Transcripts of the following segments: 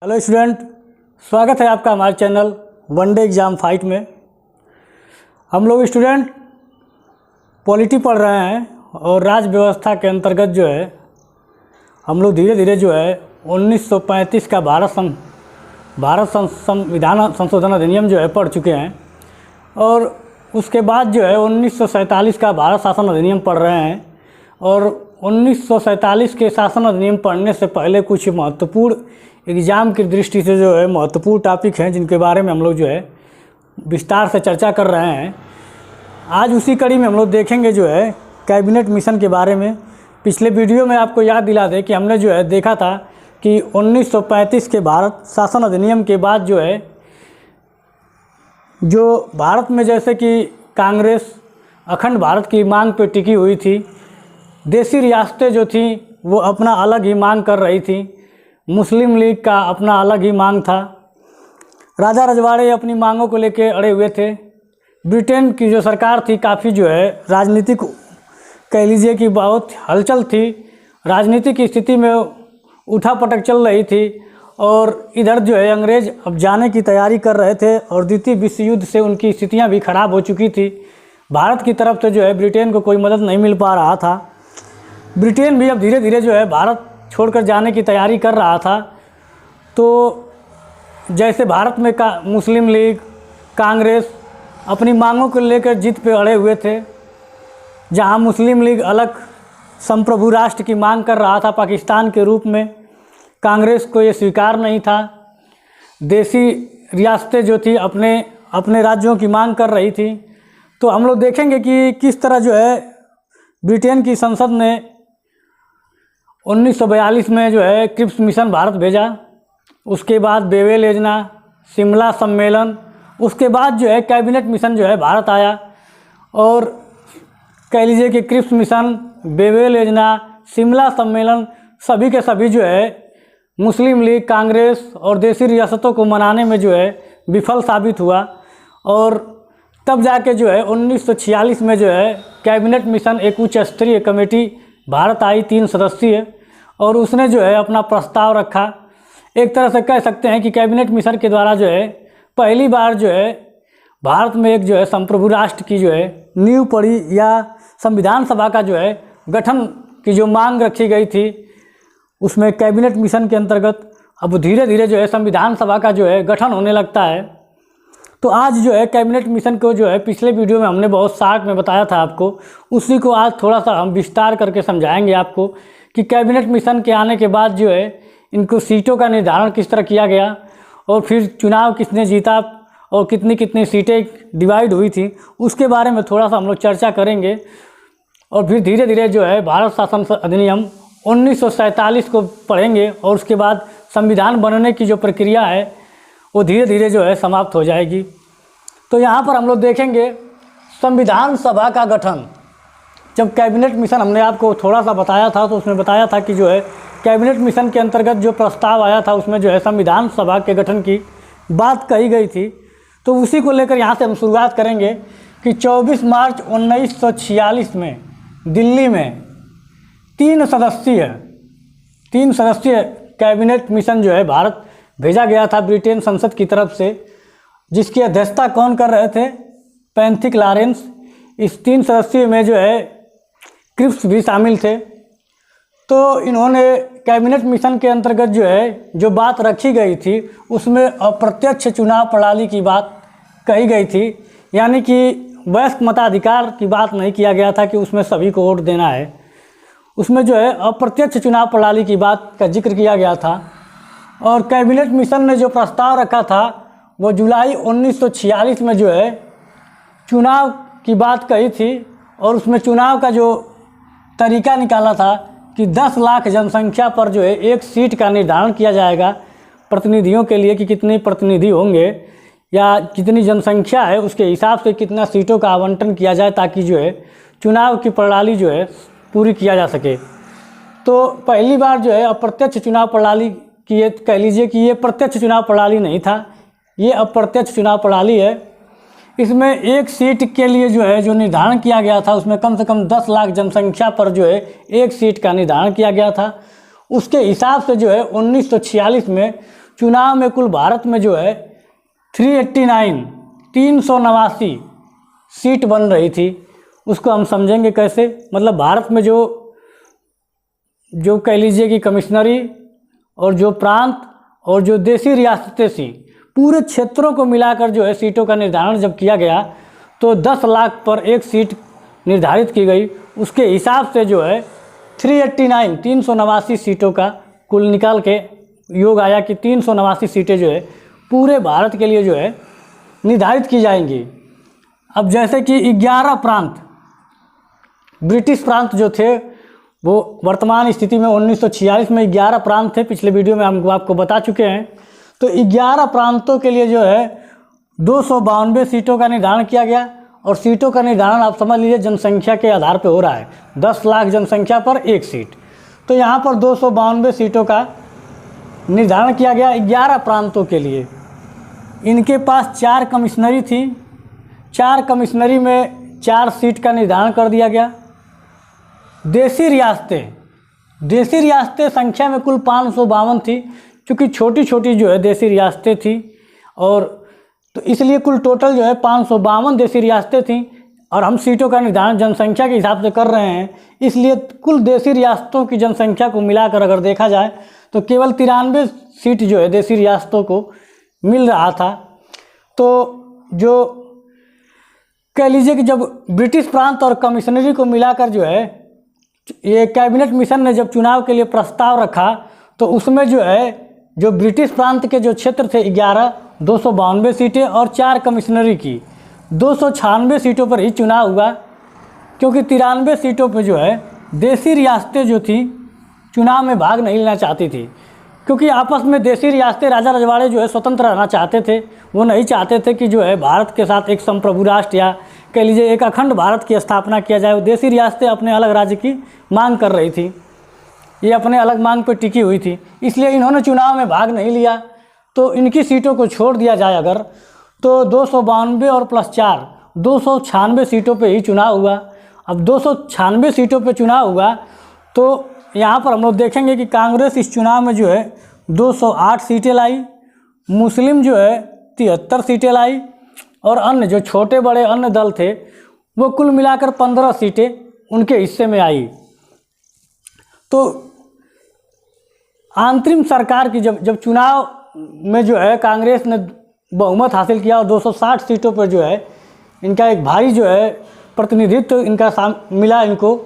Hello student, स्वागत है आपका हमारे चैनल वनडे एग्ज़ाम फाइट में। हम लोग स्टूडेंट पॉलिटी पढ़ रहे हैं और राज्य व्यवस्था के अंतर्गत जो है हम लोग धीरे धीरे जो है 1935 का भारत संविधान संशोधन अधिनियम जो है पढ़ चुके हैं और उसके बाद जो है 1947 का भारत शासन अधिनियम पढ़ रहे हैं। और 1947 के शासन अधिनियम पढ़ने से पहले कुछ महत्वपूर्ण एग्ज़ाम की दृष्टि से जो है महत्वपूर्ण टॉपिक हैं जिनके बारे में हम लोग जो है विस्तार से चर्चा कर रहे हैं। आज उसी कड़ी में हम लोग देखेंगे जो है कैबिनेट मिशन के बारे में। पिछले वीडियो में आपको याद दिला दें कि हमने जो है देखा था कि 1935 के भारत शासन अधिनियम के बाद जो है जो भारत में जैसे कि कांग्रेस अखंड भारत की मांग पर टिकी हुई थी, देशी रियासतें जो थी वो अपना अलग ही मांग कर रही थी, मुस्लिम लीग का अपना अलग ही मांग था, राजा रजवाड़े अपनी मांगों को लेकर अड़े हुए थे। ब्रिटेन की जो सरकार थी काफ़ी जो है राजनीतिक कह लीजिए कि बहुत हलचल थी, राजनीतिक स्थिति में उठापटक चल रही थी और इधर जो है अंग्रेज़ अब जाने की तैयारी कर रहे थे और द्वितीय विश्व युद्ध से उनकी स्थितियां भी खराब हो चुकी थी। भारत की तरफ से जो है ब्रिटेन को कोई मदद नहीं मिल पा रहा था। ब्रिटेन भी अब धीरे धीरे जो है भारत छोड़कर जाने की तैयारी कर रहा था। तो जैसे भारत में मुस्लिम लीग कांग्रेस अपनी मांगों को लेकर जिद पे अड़े हुए थे, जहां मुस्लिम लीग अलग संप्रभु राष्ट्र की मांग कर रहा था पाकिस्तान के रूप में, कांग्रेस को ये स्वीकार नहीं था। देशी रियासतें जो थी अपने राज्यों की मांग कर रही थी। तो हम लोग देखेंगे कि किस तरह जो है ब्रिटेन की संसद ने 1942 में जो है क्रिप्स मिशन भारत भेजा, उसके बाद बेवेल योजना, शिमला सम्मेलन, उसके बाद जो है कैबिनेट मिशन जो है भारत आया। और कह लीजिए कि क्रिप्स मिशन, बेवेल योजना, शिमला सम्मेलन सभी के सभी जो है मुस्लिम लीग कांग्रेस और देशी रियासतों को मनाने में जो है विफल साबित हुआ। और तब जाके जो है 1946 में जो है कैबिनेट मिशन एक उच्च स्तरीय कमेटी भारत आई 3 सदस्यीय, और उसने जो है अपना प्रस्ताव रखा। एक तरह से कह सकते हैं कि कैबिनेट मिशन के द्वारा जो है पहली बार जो है भारत में एक जो है संप्रभु राष्ट्र की जो है नींव पड़ी, या संविधान सभा का जो है गठन की जो मांग रखी गई थी उसमें कैबिनेट मिशन के अंतर्गत अब धीरे धीरे जो है संविधान सभा का जो है गठन होने लगता है। तो आज जो है कैबिनेट मिशन को जो है पिछले वीडियो में हमने बहुत शार्ट में बताया था आपको, उसी को आज थोड़ा सा हम विस्तार करके समझाएंगे आपको कि कैबिनेट मिशन के आने के बाद जो है इनको सीटों का निर्धारण किस तरह किया गया और फिर चुनाव किसने जीता और कितनी कितनी सीटें डिवाइड हुई थी, उसके बारे में थोड़ा सा हम लोग चर्चा करेंगे। और फिर धीरे धीरे जो है भारत शासन अधिनियम 1947 को पढ़ेंगे और उसके बाद संविधान बनने की जो प्रक्रिया है वो धीरे धीरे जो है समाप्त हो जाएगी। तो यहाँ पर हम लोग देखेंगे संविधान सभा का गठन। जब कैबिनेट मिशन हमने आपको थोड़ा सा बताया था तो उसमें बताया था कि जो है कैबिनेट मिशन के अंतर्गत जो प्रस्ताव आया था उसमें जो है संविधान सभा के गठन की बात कही गई थी। तो उसी को लेकर यहाँ से हम शुरुआत करेंगे कि 24 मार्च 1946 में दिल्ली में 3 सदस्यीय कैबिनेट मिशन जो है भारत भेजा गया था ब्रिटेन संसद की तरफ से, जिसकी अध्यक्षता कौन कर रहे थे? Pethick Lawrence. इस 3 सदस्यों में जो है क्रिप्स भी शामिल थे। तो इन्होंने कैबिनेट मिशन के अंतर्गत जो है जो बात रखी गई थी उसमें अप्रत्यक्ष चुनाव प्रणाली की बात कही गई थी, यानी कि वयस्क मताधिकार की बात नहीं किया गया था कि उसमें सभी को वोट देना है। उसमें जो है अप्रत्यक्ष चुनाव प्रणाली की बात का जिक्र किया गया था। और कैबिनेट मिशन ने जो प्रस्ताव रखा था वो जुलाई 1946 में जो है चुनाव की बात कही थी और उसमें चुनाव का जो तरीका निकाला था कि 10 लाख जनसंख्या पर जो है एक सीट का निर्धारण किया जाएगा प्रतिनिधियों के लिए कि कितने प्रतिनिधि होंगे या कितनी जनसंख्या है उसके हिसाब से कितना सीटों का आवंटन किया जाए ताकि जो है चुनाव की प्रणाली जो है पूरी किया जा सके। तो पहली बार जो है अप्रत्यक्ष चुनाव प्रणाली की, ये कह लीजिए कि ये प्रत्यक्ष चुनाव प्रणाली नहीं था, ये अप्रत्यक्ष चुनाव प्रणाली है। इसमें एक सीट के लिए जो है जो निर्धारण किया गया था उसमें कम से कम 10 लाख जनसंख्या पर जो है एक सीट का निर्धारण किया गया था। उसके हिसाब से जो है 1946 में चुनाव में कुल भारत में जो है 389 सीट बन रही थी। उसको हम समझेंगे कैसे, मतलब भारत में जो कह लीजिए कि कमिश्नरी और जो प्रांत और जो देशी रियासतें थी, पूरे क्षेत्रों को मिलाकर जो है सीटों का निर्धारण जब किया गया तो 10 लाख पर एक सीट निर्धारित की गई। उसके हिसाब से जो है 389 सीटों का कुल निकाल के योग आया कि 389 सीटें जो है पूरे भारत के लिए जो है निर्धारित की जाएंगी। अब जैसे कि 11 प्रांत, ब्रिटिश प्रांत जो थे वो वर्तमान स्थिति में 1946 में 11 प्रांत थे, पिछले वीडियो में हम आपको बता चुके हैं। तो 11 प्रांतों के लिए जो है 292 सीटों का निर्धारण किया गया। और सीटों का निर्धारण आप समझ लीजिए जनसंख्या के आधार पर हो रहा है, 10 लाख जनसंख्या पर एक सीट। तो यहाँ पर 292 सीटों का निर्धारण किया गया 11 प्रांतों के लिए। इनके पास 4 कमिश्नरी थी, 4 कमिश्नरी में 4 सीट का निर्धारण कर दिया गया। देशी रियासतें संख्या में कुल 552 थी, क्योंकि छोटी छोटी जो है देशी रियासतें थी, और तो इसलिए कुल टोटल जो है 552 देशी रियासतें थीं। और हम सीटों का निर्धारण जनसंख्या के हिसाब से कर रहे हैं, इसलिए कुल देशी रियासतों की जनसंख्या को मिलाकर अगर देखा जाए तो केवल 93 सीट जो है देशी रियासतों को मिल रहा था। तो जो कह लीजिए कि जब ब्रिटिश प्रांत और कमिश्नरी को मिलाकर जो है ये कैबिनेट मिशन ने जब चुनाव के लिए प्रस्ताव रखा, तो उसमें जो है जो ब्रिटिश प्रांत के जो क्षेत्र थे 11, 292 सीटें और 4 कमिश्नरी की 296 सीटों पर ही चुनाव हुआ, क्योंकि 93 सीटों पर जो है देशी रियासतें जो थी चुनाव में भाग नहीं लेना चाहती थी, क्योंकि आपस में देशी रियासतें, राजा रजवाड़े जो है स्वतंत्र रहना चाहते थे। वो नहीं चाहते थे कि जो है भारत के साथ एक संप्रभु राष्ट्र या कह लीजिए एक अखंड भारत की स्थापना किया जाए। वो देशी रियासतें अपने अलग राज्य की मांग कर रही थी, ये अपने अलग मांग पर टिकी हुई थी, इसलिए इन्होंने चुनाव में भाग नहीं लिया। तो इनकी सीटों को छोड़ दिया जाए अगर, तो 292 और प्लस 4 296 सीटों पे ही चुनाव हुआ। अब 296 सीटों पे चुनाव हुआ तो यहाँ पर हम लोग देखेंगे कि कांग्रेस इस चुनाव में जो है 208 सीटें लाई, मुस्लिम जो है 73 सीटें लाई, और अन्य जो छोटे बड़े अन्य दल थे वो कुल मिलाकर 15 सीटें उनके हिस्से में आई। तो अंतरिम सरकार की जब चुनाव में जो है कांग्रेस ने बहुमत हासिल किया और 260 सीटों पर जो है इनका एक भारी जो है प्रतिनिधित्व इनका मिला इनको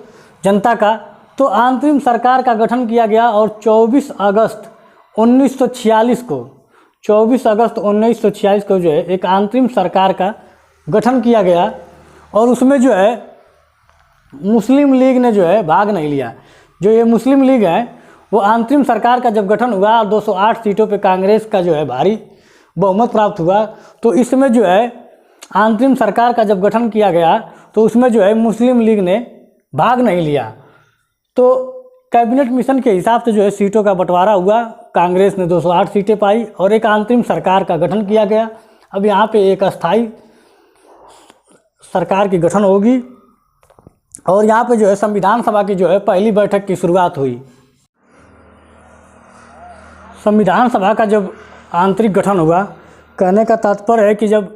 जनता का, तो अंतरिम सरकार का गठन किया गया। और 24 अगस्त 1946 को जो है एक अंतरिम सरकार का गठन किया गया, और उसमें जो है मुस्लिम लीग ने जो है भाग नहीं लिया। जो ये मुस्लिम लीग है वो अंतरिम सरकार का जब गठन हुआ और 208 सीटों पे कांग्रेस का जो है भारी बहुमत प्राप्त हुआ, तो इसमें जो है अंतरिम सरकार का जब गठन किया गया तो उसमें जो है मुस्लिम लीग ने भाग नहीं लिया। तो कैबिनेट मिशन के हिसाब से जो है सीटों का बंटवारा हुआ, कांग्रेस ने 208 सीटें पाई और एक अंतरिम सरकार का गठन किया गया। अब यहाँ पे एक अस्थाई सरकार की गठन होगी, और यहाँ पे जो है संविधान सभा की जो है पहली बैठक की शुरुआत हुई। संविधान सभा का जब आंतरिक गठन हुआ, कहने का तात्पर्य है कि जब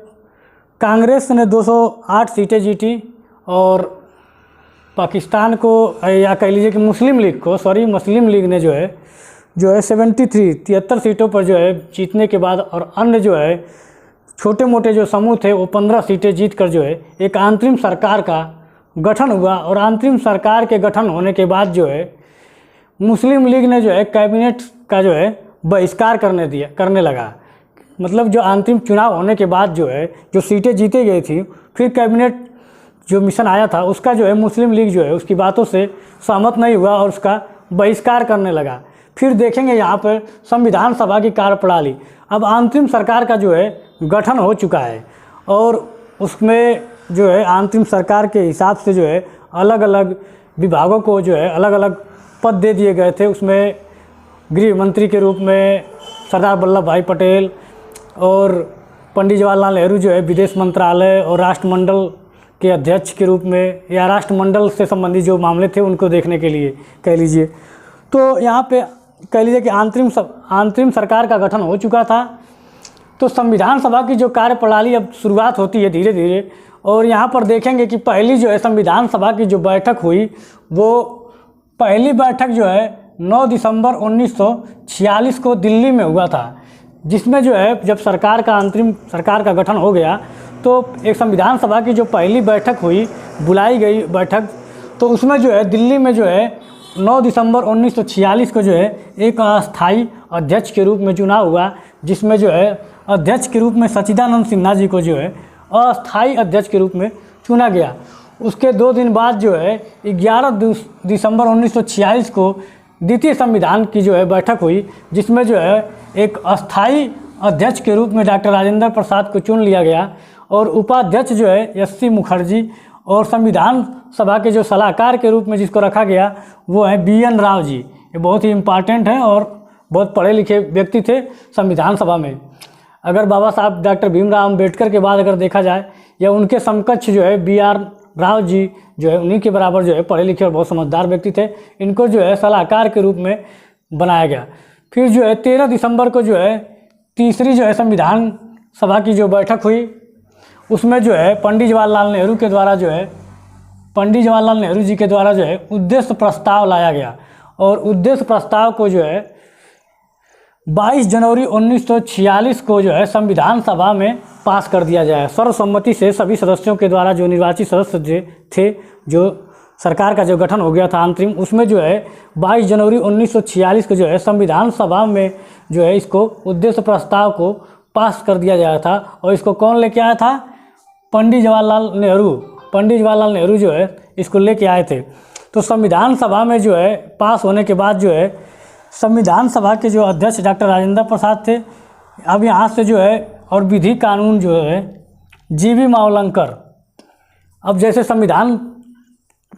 कांग्रेस ने 208 सीटें जीती और पाकिस्तान को या कह लीजिए कि मुस्लिम लीग ने जो है 73 सीटों पर जो है जीतने के बाद, और अन्य जो है छोटे मोटे जो समूह थे वो 15 सीटें जीतकर जो है एक अंतरिम सरकार का गठन हुआ। और अंतरिम सरकार के गठन होने के बाद जो है मुस्लिम लीग ने जो है कैबिनेट का जो है बहिष्कार करने लगा। मतलब जो अंतिम चुनाव होने के बाद जो है जो सीटें जीती गई थी, फिर कैबिनेट जो मिशन आया था उसका जो है मुस्लिम लीग जो है उसकी बातों से सहमत नहीं हुआ और उसका बहिष्कार करने लगा। फिर देखेंगे यहाँ पर संविधान सभा की कार्यप्रणाली। अब अंतरिम सरकार का जो है गठन हो चुका है, और उसमें जो है अंतरिम सरकार के हिसाब से जो है अलग अलग विभागों को जो है अलग अलग पद दे दिए गए थे। उसमें गृह मंत्री के रूप में सरदार वल्लभ भाई पटेल, और पंडित जवाहरलाल नेहरू जो है विदेश मंत्रालय और राष्ट्रमंडल के अध्यक्ष के रूप में, या राष्ट्रमंडल से संबंधित जो मामले थे उनको देखने के लिए कह लीजिए। तो यहाँ पे कह लीजिए कि अंतरिम सरकार का गठन हो चुका था। तो संविधान सभा की जो कार्यप्रणाली अब शुरुआत होती है धीरे धीरे, और यहाँ पर देखेंगे कि पहली जो है संविधान सभा की जो बैठक हुई, वो पहली बैठक जो है 9 दिसंबर 1946 को दिल्ली में हुआ था, जिसमें जो है जब अंतरिम सरकार का गठन हो गया तो एक संविधान सभा की जो पहली बैठक हुई, बुलाई गई बैठक, तो उसमें जो है दिल्ली में जो है 9 दिसंबर 1946 को जो है एक अस्थाई अध्यक्ष के रूप में चुनाव हुआ, जिसमें जो है अध्यक्ष के रूप में सच्चिदानंद सिन्हा जी को जो है अस्थाई अध्यक्ष के रूप में चुना गया। उसके 2 दिन बाद जो है 11 दिसंबर 1946 को द्वितीय संविधान की जो है बैठक हुई, जिसमें जो है एक अस्थाई अध्यक्ष के रूप में डॉक्टर राजेंद्र प्रसाद को चुन लिया गया, और उपाध्यक्ष जो है एस.सी. मुखर्जी, और संविधान सभा के जो सलाहकार के रूप में जिसको रखा गया वो है बी.एन. राव जी। ये बहुत ही इम्पॉर्टेंट हैं और बहुत पढ़े लिखे व्यक्ति थे संविधान सभा में। अगर बाबा साहब डॉक्टर भीमराव अम्बेडकर के बाद अगर देखा जाए, या उनके समकक्ष जो है बी.आर. राव जी जो है उन्हीं के बराबर जो है पढ़े लिखे और बहुत समझदार व्यक्ति थे, इनको जो है सलाहकार के रूप में बनाया गया। फिर जो है 13 दिसंबर को जो है तीसरी जो है संविधान सभा की जो बैठक हुई, उसमें जो है पंडित जवाहरलाल नेहरू के द्वारा जो है पंडित जवाहरलाल नेहरू जी के द्वारा जो है उद्देश्य प्रस्ताव लाया गया, और उद्देश्य प्रस्ताव को जो है 22 जनवरी 1946 को जो है संविधान सभा में पास कर दिया जाए सर्वसम्मति से। सभी सदस्यों के द्वारा जो निर्वाचित सदस्य थे, जो सरकार का जो गठन हो गया था अंतरिम, उसमें जो है 22 जनवरी 1946 को जो है संविधान सभा में जो है इसको उद्देश्य प्रस्ताव को पास कर दिया गया था। और इसको कौन लेके आया था? पंडित जवाहरलाल नेहरू जो है इसको लेके आए थे। तो संविधान सभा में जो है पास होने के बाद जो है संविधान सभा के जो अध्यक्ष डॉक्टर राजेंद्र प्रसाद थे। अब यहाँ से जो है और विधि कानून जो है जी.वी. मावलंकर। अब जैसे संविधान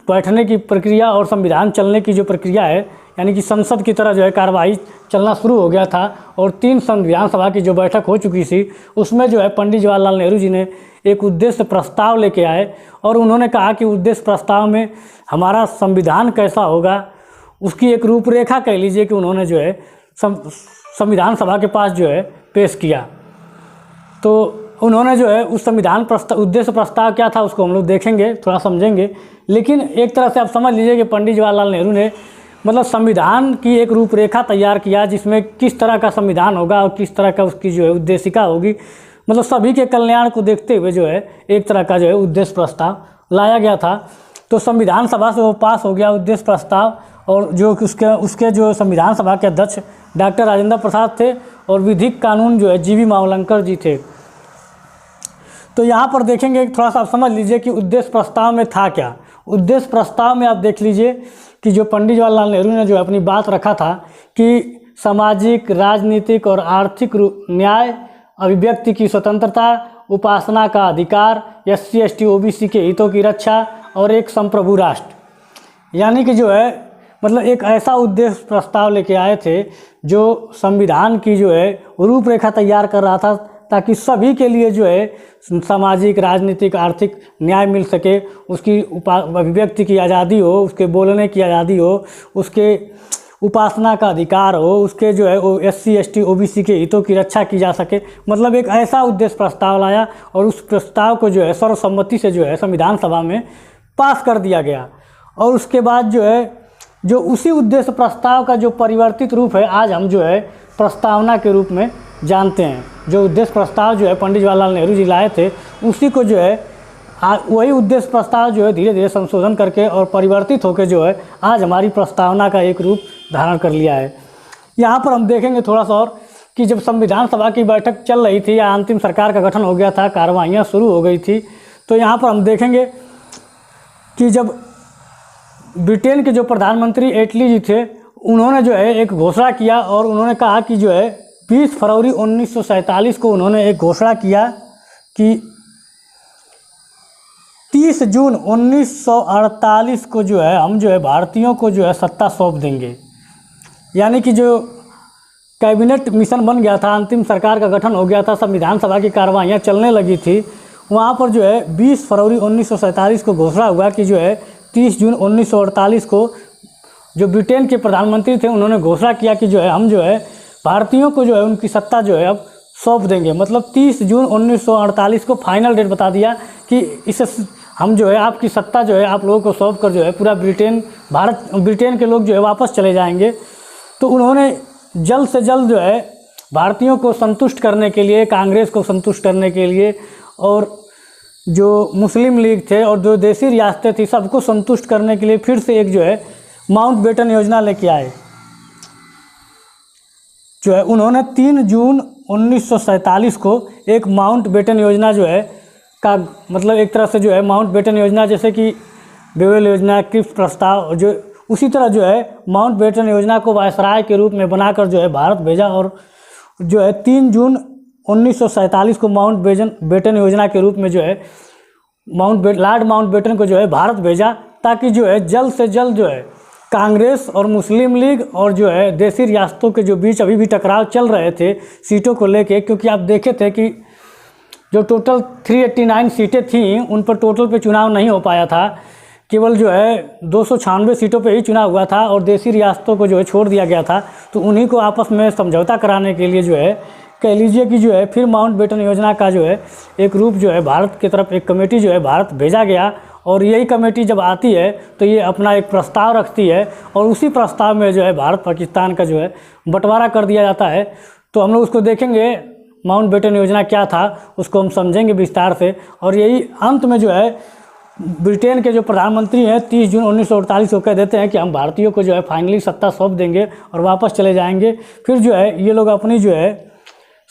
बैठने की प्रक्रिया और संविधान चलने की जो प्रक्रिया है, यानी कि संसद की तरह जो है कार्यवाही चलना शुरू हो गया था, और 3 संविधान सभा की जो बैठक हो चुकी थी, उसमें जो है पंडित जवाहरलाल नेहरू जी ने एक उद्देश्य प्रस्ताव लेके आए, और उन्होंने कहा कि उद्देश्य प्रस्ताव में हमारा संविधान कैसा होगा उसकी एक रूपरेखा कह लीजिए कि उन्होंने जो है संविधान सभा के पास जो है पेश किया। तो उन्होंने जो है उस संविधान उद्देश्य प्रस्ताव क्या था उसको हम लोग देखेंगे, थोड़ा समझेंगे। लेकिन एक तरह से आप समझ लीजिए कि पंडित जवाहरलाल नेहरू ने मतलब संविधान की एक रूपरेखा तैयार किया, जिसमें किस तरह का संविधान होगा और किस तरह का उसकी जो है उद्देशिका होगी, मतलब सभी के कल्याण को देखते हुए जो है एक तरह का जो है उद्देश्य प्रस्ताव लाया गया था। तो संविधान सभा से वो पास हो गया उद्देश्य प्रस्ताव, और जो उसके जो संविधान सभा के अध्यक्ष डॉक्टर राजेंद्र प्रसाद थे, और विधिक कानून जो है जी.वी. मावलंकर जी थे। तो यहाँ पर देखेंगे थोड़ा सा आप समझ लीजिए कि उद्देश्य प्रस्ताव में था क्या। उद्देश्य प्रस्ताव में आप देख लीजिए कि जो पंडित जवाहरलाल नेहरू ने जो अपनी बात रखा था कि सामाजिक, राजनीतिक और आर्थिक न्याय, अभिव्यक्ति की स्वतंत्रता, उपासना का अधिकार, SC, ST, OBC के हितों की रक्षा और एक संप्रभु राष्ट्र, यानी कि जो है मतलब एक ऐसा उद्देश्य प्रस्ताव लेके आए थे जो संविधान की जो है रूपरेखा तैयार कर रहा था, ताकि सभी के लिए जो है सामाजिक, राजनीतिक, आर्थिक न्याय मिल सके, उसकी अभिव्यक्ति की आज़ादी हो, उसके बोलने की आज़ादी हो, उसके उपासना का अधिकार हो, उसके जो है SC, ST, OBC के हितों की रक्षा की जा सके। मतलब एक ऐसा उद्देश्य प्रस्ताव लाया, और उस प्रस्ताव को जो है सर्वसम्मति से जो है संविधान सभा में पास कर दिया गया। और उसके बाद जो है जो उसी उद्देश्य प्रस्ताव का जो परिवर्तित रूप है आज हम जो है प्रस्तावना के रूप में जानते हैं। जो उद्देश्य प्रस्ताव जो है पंडित जवाहरलाल नेहरू जी लाए थे, उसी को जो है वही उद्देश्य प्रस्ताव जो है धीरे धीरे संशोधन करके और परिवर्तित होकर जो है आज हमारी प्रस्तावना का एक रूप धारण कर लिया है। यहाँ पर हम देखेंगे थोड़ा सा और कि जब संविधान सभा की बैठक चल रही थी या अंतिम सरकार का गठन हो गया था, कार्रवाइयाँ शुरू हो गई थी, तो यहाँ पर हम देखेंगे कि जब ब्रिटेन के जो प्रधानमंत्री एटली जी थे, उन्होंने जो है एक घोषणा किया, और उन्होंने कहा कि जो है 20 फरवरी 1947 को उन्होंने एक घोषणा किया कि 30 जून 1948 को जो है हम जो है भारतीयों को जो है सत्ता सौंप देंगे। यानी कि जो कैबिनेट मिशन बन गया था, अंतिम सरकार का गठन हो गया था, संविधान सभा की कार्रवाइयाँ चलने लगी थी, वहाँ पर जो है 20 फरवरी 1947 को घोषणा हुआ कि जो है 30 जून 1948 को जो ब्रिटेन के प्रधानमंत्री थे उन्होंने घोषणा किया कि जो है हम जो है भारतीयों को जो है उनकी सत्ता जो है अब सौंप देंगे। मतलब 30 जून 1948 को फाइनल डेट बता दिया कि इसे हम जो है आपकी सत्ता जो है आप लोगों को सौंप कर जो है पूरा ब्रिटेन के लोग जो है वापस चले जाएंगे। तो उन्होंने जल्द से जल्द जो है भारतीयों को संतुष्ट करने के लिए, कांग्रेस को संतुष्ट करने के लिए और जो मुस्लिम लीग थे और जो देसी रियासतें थी सबको संतुष्ट करने के लिए फिर से एक जो है माउंटबेटन योजना लेके आए। जो है उन्होंने 3 जून 1947 को एक माउंटबेटन योजना जो है का मतलब एक तरह से जो है माउंटबेटन योजना जैसे कि बेवेल योजना, क्रिप्स प्रस्ताव, जो उसी तरह जो है माउंटबेटन योजना को वायसराय के रूप में बनाकर जो है भारत भेजा और जो है 3 जून 1947 को माउंटबेटन योजना के रूप में जो है लॉर्ड माउंटबेटन को जो है भारत भेजा ताकि जो है जल्द से जल्द जो है कांग्रेस और मुस्लिम लीग और जो है देसी रियासतों के जो बीच अभी भी टकराव चल रहे थे सीटों को लेके, क्योंकि आप देखे थे कि जो टोटल 389 सीटें थीं उन पर टोटल पे चुनाव नहीं हो पाया था, केवल जो है 296 सीटों पे ही चुनाव हुआ था और देसी रियासतों को जो है छोड़ दिया गया था। तो उन्हीं को आपस में समझौता कराने के लिए जो है कह लीजिए कि जो है फिर माउंटबेटन योजना का जो है एक रूप जो है भारत की तरफ एक कमेटी जो है भारत भेजा गया और यही कमेटी जब आती है तो ये अपना एक प्रस्ताव रखती है और उसी प्रस्ताव में जो है भारत पाकिस्तान का जो है बंटवारा कर दिया जाता है। तो हम लोग उसको देखेंगे माउंटबेटन योजना क्या था, उसको हम समझेंगे विस्तार से। और यही अंत में जो है ब्रिटेन के जो प्रधानमंत्री हैं 30 जून 1948 को कह देते हैं कि हम भारतीयों को जो है फाइनली सत्ता सौंप देंगे और वापस चले जाएंगे। फिर जो है ये लोग अपनी जो है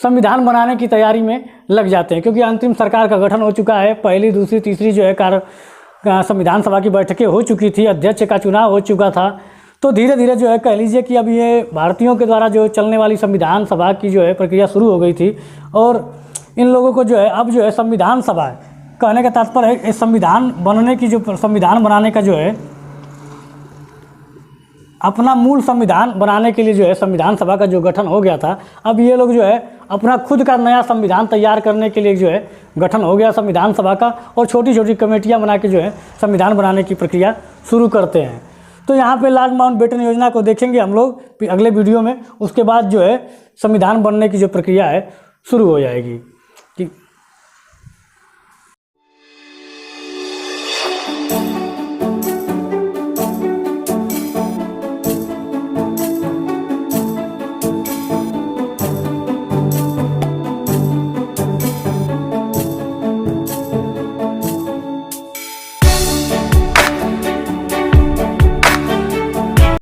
संविधान बनाने की तैयारी में लग जाते हैं, क्योंकि अंतिम सरकार का गठन हो चुका है। पहली, दूसरी, तीसरी जो है संविधान सभा की बैठकें हो चुकी थी, अध्यक्ष का चुनाव हो चुका था। तो धीरे धीरे जो है कह लीजिए कि अब ये भारतीयों के द्वारा जो चलने वाली संविधान सभा की जो है प्रक्रिया शुरू हो गई थी और इन लोगों को जो है अब जो है संविधान सभा कहने का तात्पर्य है संविधान बनने की जो संविधान बनाने का जो है अपना मूल संविधान बनाने के लिए जो है संविधान सभा का जो गठन हो गया था, अब ये लोग जो है अपना खुद का नया संविधान तैयार करने के लिए जो है गठन हो गया संविधान सभा का और छोटी छोटी कमेटियां बना के जो है संविधान बनाने की प्रक्रिया शुरू करते हैं। तो यहाँ पे लॉर्ड माउंटबेटन योजना को देखेंगे हम लोग अगले वीडियो में। उसके बाद जो है संविधान बनने की जो प्रक्रिया है शुरू हो जाएगी।